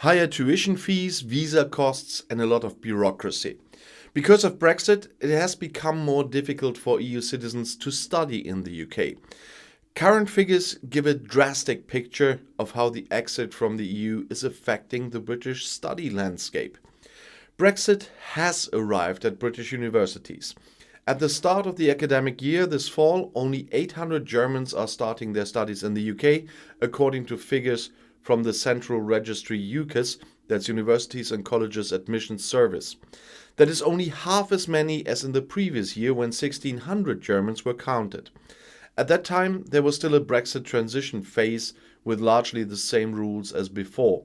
higher tuition fees, visa costs, and a lot of bureaucracy. Because of Brexit, it has become more difficult for EU citizens to study in the UK. Current figures give a drastic picture of how the exit from the EU is affecting the British study landscape. Brexit has arrived at British universities. At the start of the academic year this fall, only 800 Germans are starting their studies in the UK, according to figures from the Central Registry UCAS, that's Universities and Colleges Admissions Service. That is only half as many as in the previous year when 1,600 Germans were counted. At that time, there was still a Brexit transition phase with largely the same rules as before.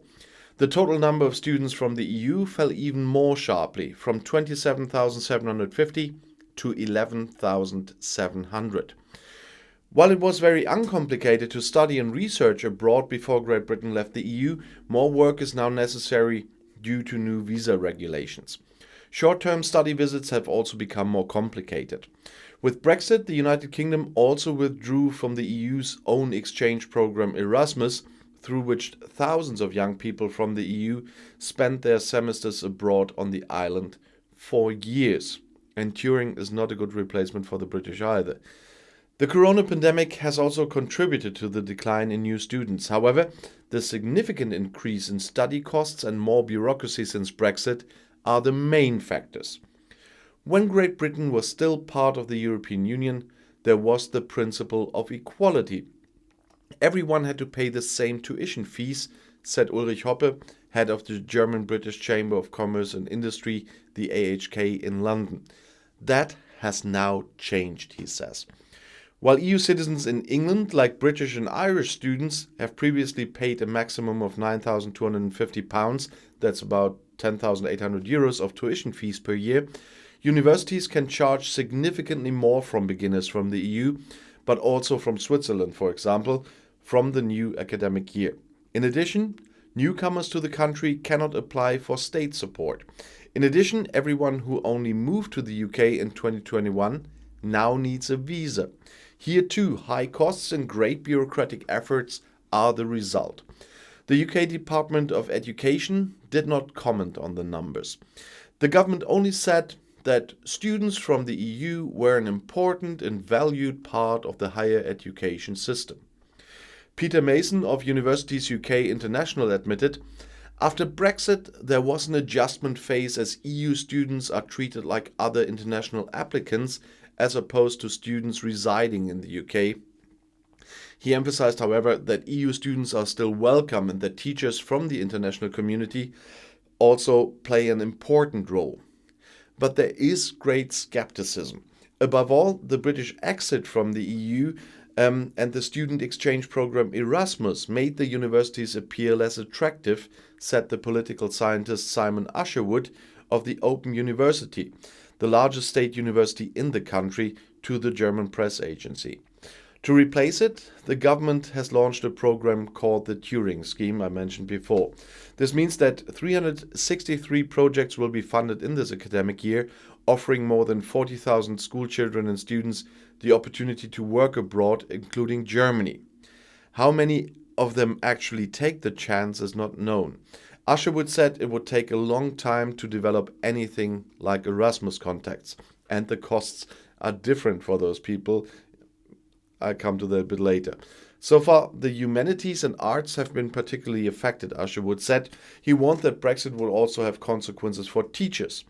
The total number of students from the EU fell even more sharply, from 27,750 to 11,700. While it was very uncomplicated to study and research abroad before Great Britain left the EU, more work is now necessary due to new visa regulations. Short-term study visits have also become more complicated. With Brexit, the United Kingdom also withdrew from the EU's own exchange program Erasmus, through which thousands of young people from the EU spent their semesters abroad on the island for years. And Turing is not a good replacement for the British either. The corona pandemic has also contributed to the decline in new students. However, the significant increase in study costs and more bureaucracy since Brexit are the main factors. When Great Britain was still part of the European Union, there was the principle of equality. Everyone had to pay the same tuition fees, said Ulrich Hoppe, head of the German-British Chamber of Commerce and Industry, the AHK, in London. That has now changed, he says. While EU citizens in England, like British and Irish students, have previously paid a maximum of £9,250, that's about 10,800 euros of tuition fees per year, universities can charge significantly more from beginners from the EU, but also from Switzerland, for example, from the new academic year. In addition, newcomers to the country cannot apply for state support. In addition, everyone who only moved to the UK in 2021 now needs a visa. Here too, high costs and great bureaucratic efforts are the result. The UK Department of Education did not comment on the numbers. The government only said that students from the EU were an important and valued part of the higher education system. Peter Mason of Universities UK International admitted, after Brexit, there was an adjustment phase as EU students are treated like other international applicants as opposed to students residing in the UK. He emphasized, however, that EU students are still welcome and that teachers from the international community also play an important role. But there is great skepticism. Above all, the British exit from the EU and the student exchange program Erasmus made the universities appear less attractive, said the political scientist Simon Usherwood of the Open University, the largest state university in the country, to the German press agency. To replace it, the government has launched a program called the Turing Scheme I mentioned before. This means that 363 projects will be funded in this academic year, offering more than 40,000 school children and students the opportunity to work abroad, including Germany. How many of them actually take the chance is not known. Usherwood said it would take a long time to develop anything like Erasmus contacts, and the costs are different for those people. I'll come to that a bit later. So far, the humanities and arts have been particularly affected, Usherwood said. He warned that Brexit will also have consequences for teachers.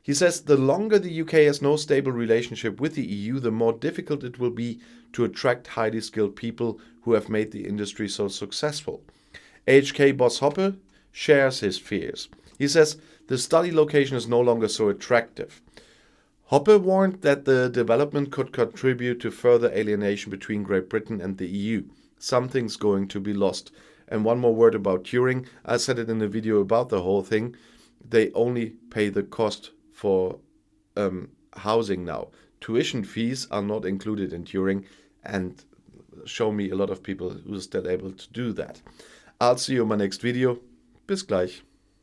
He says the longer the UK has no stable relationship with the EU, the more difficult it will be to attract highly skilled people who have made the industry so successful. AHK boss Hoppe shares his fears. He says the study location is no longer so attractive. Hoppe warned that the development could contribute to further alienation between Great Britain and the EU. Something's going to be lost. And one more word about Turing. I said it in a video about the whole thing. They only pay the cost for housing now. Tuition fees are not included in Turing, and show me a lot of people who are still able to do that. I'll see you in my next video. Bis gleich.